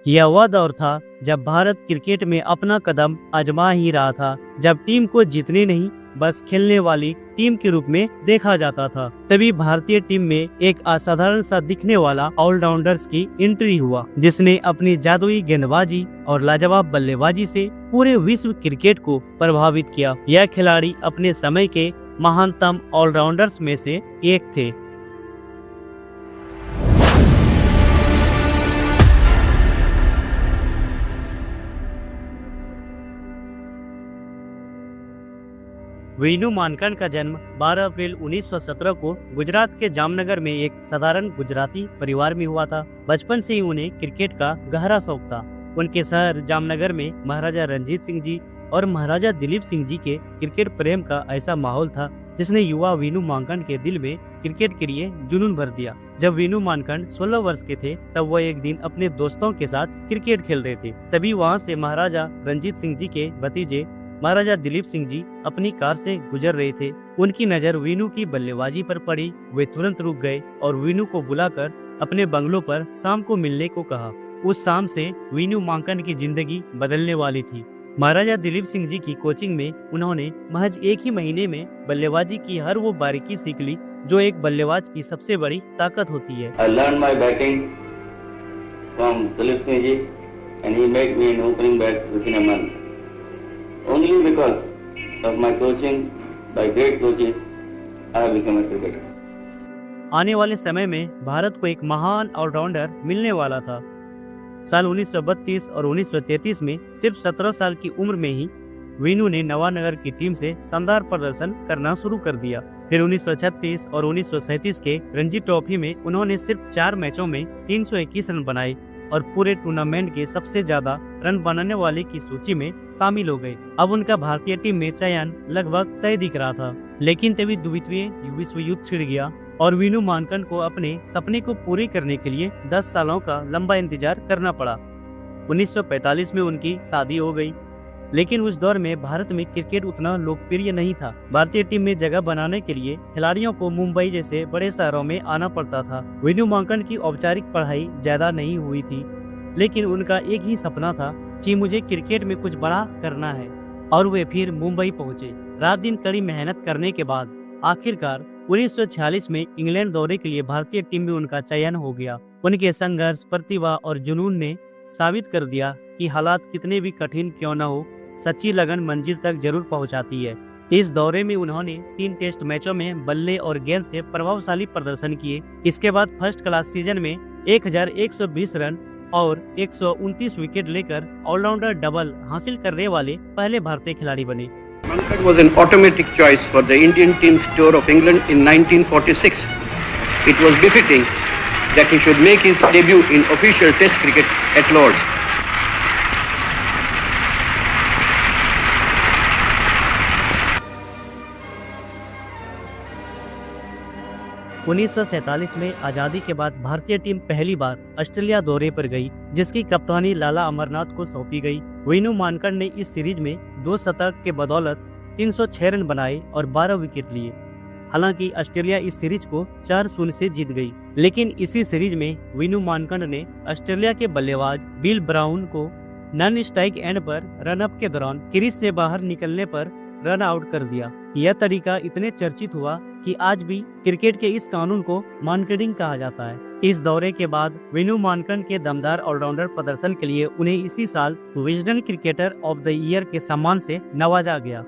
यह वह दौर था जब भारत क्रिकेट में अपना कदम आजमा ही रहा था, जब टीम को जीतने नहीं बस खेलने वाली टीम के रूप में देखा जाता था। तभी भारतीय टीम में एक असाधारण सा दिखने वाला ऑलराउंडर्स की एंट्री हुआ, जिसने अपनी जादुई गेंदबाजी और लाजवाब बल्लेबाजी से पूरे विश्व क्रिकेट को प्रभावित किया। यह खिलाड़ी अपने समय के महानतम ऑलराउंडर्स में से एक थे। वीनू मानकंड का जन्म 12 अप्रैल 1917 को गुजरात के जामनगर में एक साधारण गुजराती परिवार में हुआ था। बचपन से ही उन्हें क्रिकेट का गहरा शौक था। उनके शहर जामनगर में महाराजा रणजीत सिंह जी और महाराजा दिलीप सिंह जी के क्रिकेट प्रेम का ऐसा माहौल था जिसने युवा वीनू मानकंड के दिल में क्रिकेट के लिए जुनून भर दिया। जब वीनू मानकंड 16 वर्ष के थे तब वह एक दिन अपने दोस्तों के साथ क्रिकेट खेल रहे थे। तभी वहां से महाराजा रणजीत सिंह जी के भतीजे महाराजा दिलीप सिंह जी अपनी कार से गुजर रहे थे। उनकी नजर वीनू की बल्लेबाजी पर पड़ी। वे तुरंत रुक गए और वीनू को बुलाकर अपने बंगलों पर शाम को मिलने को कहा। उस शाम से वीनू मांकन की जिंदगी बदलने वाली थी। महाराजा दिलीप सिंह जी की कोचिंग में उन्होंने महज एक ही महीने में बल्लेबाजी की हर वो बारीकी सीख ली जो एक बल्लेबाज की सबसे बड़ी ताकत होती है। I learned my batting from Dilip Singh ji and he made me an opening bat within a month. Only because of my coaching by great coaches, I have become a cricketer. आने वाले समय में भारत को एक महान allrounder मिलने वाला था। साल 1932 और 1933 में सिर्फ 17 साल की उम्र में ही वीनू ने नवानगर की टीम से शानदार प्रदर्शन करना शुरू कर दिया। फिर 1936 और 1937 के रणजी ट्रॉफी में उन्होंने सिर्फ 4 मैचों में 321 रन बनाए और पूरे टूर्नामेंट के सबसे ज्यादा रन बनाने वाले की सूची में शामिल हो गए। अब उनका भारतीय टीम में चयन लगभग तय दिख रहा था, लेकिन तभी द्वितीय विश्व युद्ध छिड़ गया और वीनू मानकंड को अपने सपने को पूरे करने के लिए 10 सालों का लंबा इंतजार करना पड़ा। 1945 में उनकी शादी हो गई, लेकिन उस दौर में भारत में क्रिकेट उतना लोकप्रिय नहीं था। भारतीय टीम में जगह बनाने के लिए खिलाड़ियों को मुंबई जैसे बड़े शहरों में आना पड़ता था। वीनू मांकंड की औपचारिक पढ़ाई ज्यादा नहीं हुई थी, लेकिन उनका एक ही सपना था कि मुझे क्रिकेट में कुछ बड़ा करना है, और वे फिर मुंबई पहुंचे। रात दिन कड़ी मेहनत करने के बाद आखिरकार 1946 में इंग्लैंड दौरे के लिए भारतीय टीम में उनका चयन हो गया। उनके संघर्ष, प्रतिभा और जुनून ने साबित कर दिया कि हालात कितने भी कठिन क्यों न हो, सच्ची लगन मंजिल तक जरूर पहुंचाती है। इस दौरे में उन्होंने 3 टेस्ट मैचों में बल्ले और गेंद से प्रभावशाली प्रदर्शन किए। इसके बाद फर्स्ट क्लास सीजन में 1120 रन और 129 विकेट लेकर ऑलराउंडर डबल हासिल करने वाले पहले भारतीय खिलाड़ी बने। Mankad was an automatic choice for the Indian team's tour of England in 1946. It was befitting that he should make his debut in official Test cricket at Lord's. उन्नीस में आजादी के बाद भारतीय टीम पहली बार ऑस्ट्रेलिया दौरे पर गई, जिसकी कप्तानी लाला अमरनाथ को सौंपी गई। वीनू मानकंड ने इस सीरीज में 2 शतक के बदौलत 306 रन बनाए और 12 विकेट लिए। हालांकि ऑस्ट्रेलिया इस सीरीज को 4-0 से जीत गई, लेकिन इसी सीरीज में वीनू मानकंड ने ऑस्ट्रेलिया के बल्लेबाज बिल ब्राउन को नॉन स्ट्राइक एंड पर रन अप के दौरान क्रीज से बाहर निकलने पर रन आउट कर दिया। यह तरीका इतने चर्चित हुआ कि आज भी क्रिकेट के इस कानून को मानकडिंग कहा जाता है। इस दौरे के बाद वीनू मानकंड के दमदार ऑलराउंडर प्रदर्शन के लिए उन्हें इसी साल Wisden cricketer of the year के सम्मान से नवाजा गया।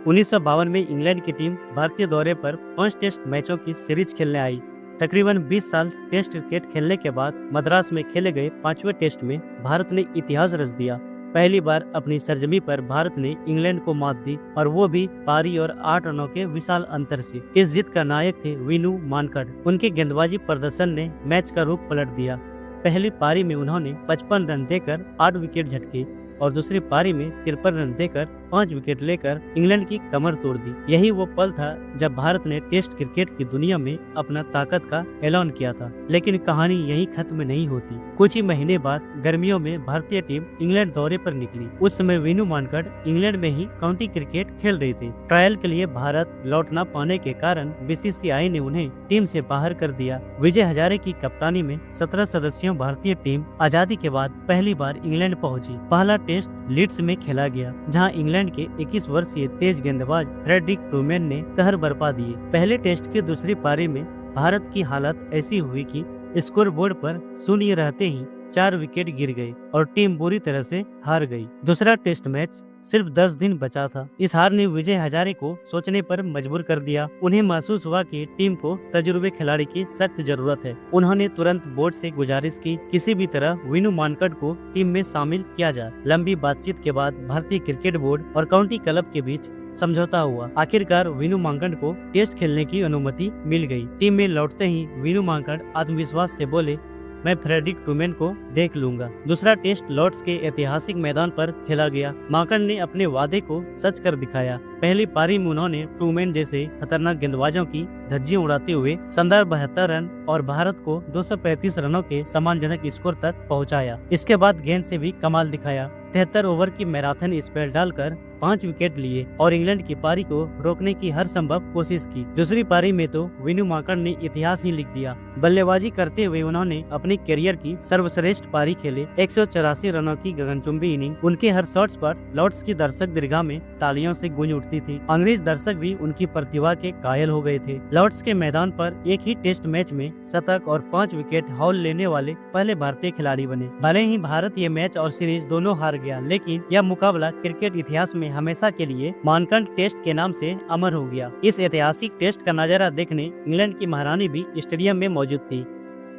उन्नीस में इंग्लैंड की टीम भारतीय दौरे पर 5 टेस्ट मैचों की सीरीज खेलने आई। तकरीबन 20 साल टेस्ट क्रिकेट खेलने के बाद मद्रास में खेले गए 5वें टेस्ट में भारत ने इतिहास रच दिया। पहली बार अपनी सरजमी पर भारत ने इंग्लैंड को मात दी, और वो भी पारी और 8 रनों के विशाल अंतर से। इस जीत का नायक थे वीनू मानकंड। उनके गेंदबाजी प्रदर्शन ने मैच का रुख पलट दिया। पहली पारी में उन्होंने 55 रन देकर 8 विकेट झटके और दूसरी पारी में 53 रन देकर 5 विकेट लेकर इंग्लैंड की कमर तोड़ दी। यही वो पल था जब भारत ने टेस्ट क्रिकेट की दुनिया में अपना ताकत का ऐलान किया था। लेकिन कहानी यही खत्म नहीं होती। कुछ ही महीने बाद गर्मियों में भारतीय टीम इंग्लैंड दौरे पर निकली। उस समय वीनू मांकड़ इंग्लैंड में ही काउंटी क्रिकेट खेल रहे थे। ट्रायल के लिए भारत लौट न पाने के कारण बीसीसीआई ने उन्हें टीम से बाहर कर दिया। विजय हजारे की कप्तानी में 17 सदस्यों भारतीय टीम आजादी के बाद पहली बार इंग्लैंड पहुंची। पहला टेस्ट लीड्स में खेला गया, जहां इंग्लैंड के 21 वर्षीय तेज गेंदबाज फ्रेडरिक ट्रूमैन ने कहर बरपा दिए। पहले टेस्ट की दूसरी पारी में भारत की हालत ऐसी हुई कि स्कोर बोर्ड पर शून्य रहते ही 4 विकेट गिर गए और टीम बुरी तरह से हार गई। दूसरा टेस्ट मैच सिर्फ 10 दिन बचा था। इस हार ने विजय हजारे को सोचने पर मजबूर कर दिया। उन्हें महसूस हुआ कि टीम को तजुर्बे खिलाड़ी की सख्त जरूरत है। उन्होंने तुरंत बोर्ड से गुजारिश की, किसी भी तरह वीनू मांकड़ को टीम में शामिल किया जाए। लंबी बातचीत के बाद भारतीय क्रिकेट बोर्ड और काउंटी क्लब के बीच समझौता हुआ। आखिरकार वीनू मांकड़ को टेस्ट खेलने की अनुमति मिल गई। टीम में लौटते ही वीनू मांकड़ आत्मविश्वास से बोले, मैं फ्रेडरिक ट्रूमैन को देख लूंगा। दूसरा टेस्ट लॉर्ड्स के ऐतिहासिक मैदान पर खेला गया। मांकड़ ने अपने वादे को सच कर दिखाया। पहली पारी में उन्होंने ट्रूमैन जैसे खतरनाक गेंदबाजों की धज्जियां उड़ाते हुए शानदार 72 रन और भारत को 235 रनों के सम्मानजनक स्कोर तक पहुंचाया। इसके बाद गेंद से भी कमाल दिखाया। 73 ओवर की मैराथन स्पेल डालकर 5 विकेट लिए और इंग्लैंड की पारी को रोकने की हर संभव कोशिश की। दूसरी पारी में तो वीनू मांकड़ ने इतिहास ही लिख दिया। बल्लेबाजी करते हुए उन्होंने अपनी करियर की सर्वश्रेष्ठ पारी खेले। 184 रनों की गगनचुंबी इनिंग। उनके हर शॉट्स पर लॉर्ड्स की दर्शक दीर्घा में तालियों से गूंज उठती थी। अंग्रेज दर्शक भी उनकी प्रतिभा के कायल हो गए थे। लॉर्ड्स के मैदान पर एक ही टेस्ट मैच में शतक और 5 विकेट हाउल लेने वाले पहले भारतीय खिलाड़ी बने। भले ही भारत ये मैच और सीरीज दोनों हार गया, लेकिन यह मुकाबला क्रिकेट इतिहास में हमेशा के लिए मानकंड टेस्ट के नाम से अमर हो गया। इस ऐतिहासिक टेस्ट का नजारा देखने इंग्लैंड की महारानी भी स्टेडियम में मौजूद थी।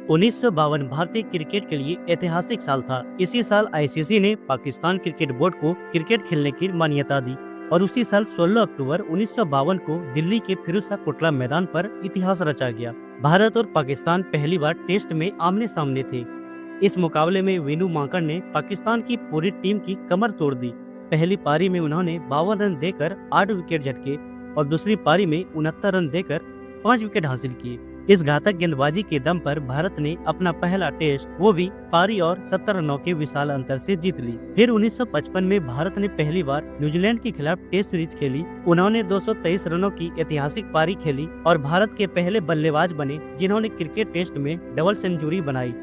1952 भारतीय क्रिकेट के लिए ऐतिहासिक साल था। इसी साल आईसीसी ने पाकिस्तान क्रिकेट बोर्ड को क्रिकेट खेलने की मान्यता दी और उसी साल 16 अक्टूबर 1952 को दिल्ली के फिरोजशाह कोटला मैदान पर इतिहास रचा गया। भारत और पाकिस्तान पहली बार टेस्ट में आमने सामने थे। इस मुकाबले में वीनू मांकड़ ने पाकिस्तान की पूरी टीम की कमर तोड़ दी। पहली पारी में उन्होंने 52 रन देकर 8 विकेट झटके और दूसरी पारी में 69 रन देकर 5 विकेट हासिल किए। इस घातक गेंदबाजी के दम पर भारत ने अपना पहला टेस्ट, वो भी पारी और 70 रनों के विशाल अंतर से जीत ली। फिर 1955 में भारत ने पहली बार न्यूजीलैंड के खिलाफ टेस्ट सीरीज खेली। उन्होंने 223 रनों की ऐतिहासिक पारी खेली और भारत के पहले बल्लेबाज बने जिन्होंने क्रिकेट टेस्ट में डबल सेंचुरी बनाई।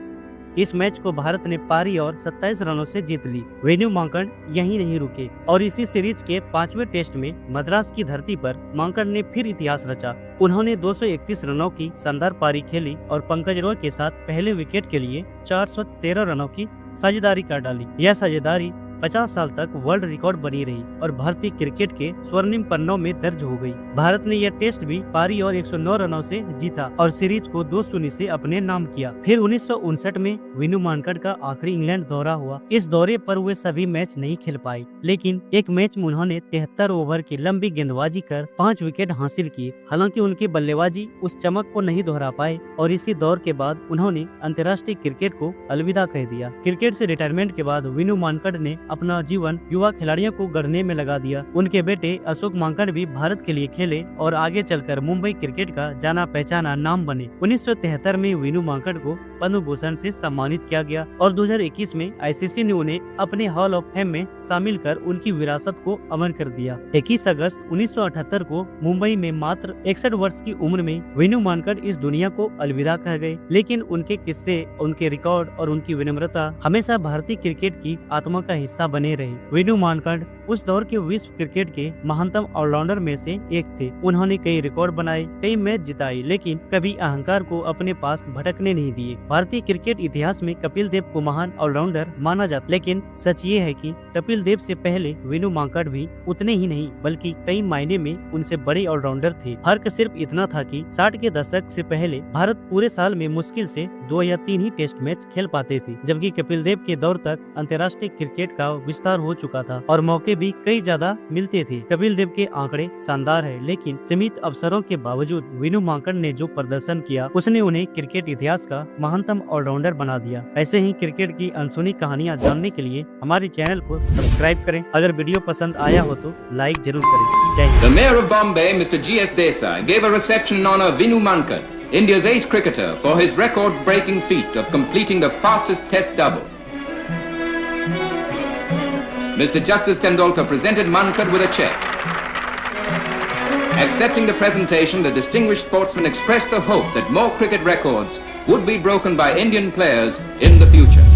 इस मैच को भारत ने पारी और 27 रनों से जीत ली। वीनू मांकड़ यहीं नहीं रुके और इसी सीरीज के 5वें टेस्ट में मद्रास की धरती पर मांकड़ ने फिर इतिहास रचा। उन्होंने 231 रनों की शानदार पारी खेली और पंकज रॉय के साथ पहले विकेट के लिए 413 रनों की साझेदारी कर डाली। यह साझेदारी 50 साल तक वर्ल्ड रिकॉर्ड बनी रही और भारतीय क्रिकेट के स्वर्णिम पन्नों में दर्ज हो गई। भारत ने यह टेस्ट भी पारी और 109 रनों से जीता और सीरीज को 2-0 से अपने नाम किया। फिर 1959 में वीनू मांकड़ का आखिरी इंग्लैंड दौरा हुआ। इस दौरे पर वे सभी मैच नहीं खेल पाए, लेकिन एक मैच में उन्होंने 73 ओवर की लंबी गेंदबाजी कर 5 विकेट हासिल किए। हालांकि उनकी बल्लेबाजी उस चमक को नहीं दोहरा पाए और इसी दौर के बाद उन्होंने अंतर्राष्ट्रीय क्रिकेट को अलविदा कह दिया। क्रिकेट से रिटायरमेंट के बाद वीनू मांकड़ ने अपना जीवन युवा खिलाड़ियों को गढ़ने में लगा दिया। उनके बेटे अशोक मांकड़ भी भारत के लिए खेले और आगे चलकर मुंबई क्रिकेट का जाना पहचाना नाम बने। 1973 में वीनू मांकड़ को पद्म भूषण से सम्मानित किया गया और 2021 में आईसीसी ने उन्हें अपने हॉल ऑफ फेम में शामिल कर उनकी विरासत को अमर कर दिया। 21 अगस्त 1978 को मुंबई में मात्र 61 वर्ष की उम्र में वीनू मांकड़ इस दुनिया को अलविदा कह गए, लेकिन उनके किस्से, उनके रिकॉर्ड और उनकी विनम्रता हमेशा भारतीय क्रिकेट की आत्मा का हिस्सा बने रहे। वीनू मांकड़ उस दौर के विश्व क्रिकेट के महानतम ऑलराउंडर में से एक थे। उन्होंने कई रिकॉर्ड बनाए, कई मैच जिताए, लेकिन कभी अहंकार को अपने पास भटकने नहीं दिए। भारतीय क्रिकेट इतिहास में कपिल देव को महान ऑलराउंडर माना जाता, लेकिन सच ये है कि कपिल देव से पहले वीनू मांकड़ भी उतने ही नहीं बल्कि कई मायने में उनसे बड़े ऑलराउंडर थे। फर्क सिर्फ इतना था कि 60 के दशक से पहले भारत पूरे साल में मुश्किल से 2 या 3 ही टेस्ट मैच खेल पाते थे, जबकि कपिल देव के दौर तक अंतर्राष्ट्रीय क्रिकेट का फैलाव विस्तार हो चुका था और मौके भी कई ज्यादा मिलते थे। कपिल देव के आंकड़े शानदार है, लेकिन सीमित अवसरों के बावजूद विनू मांकड़ ने जो प्रदर्शन किया उसने उन्हें क्रिकेट इतिहास का महानतम ऑलराउंडर बना दिया। ऐसे ही क्रिकेट की अनसुनी कहानियां जानने के लिए हमारे चैनल को सब्सक्राइब करें। अगर वीडियो पसंद आया हो तो लाइक जरूर करें। जय Hind. The Mayor of Bombay, Mr. G.S. Desai, gave a reception in honor of Vinu Mankad, India's ace cricketer, for his record-breaking feat of completing the fastest test double. Mr. Justice Tendulkar presented Mankad with a cheque. Accepting the presentation, the distinguished sportsman expressed the hope that more cricket records would be broken by Indian players in the future.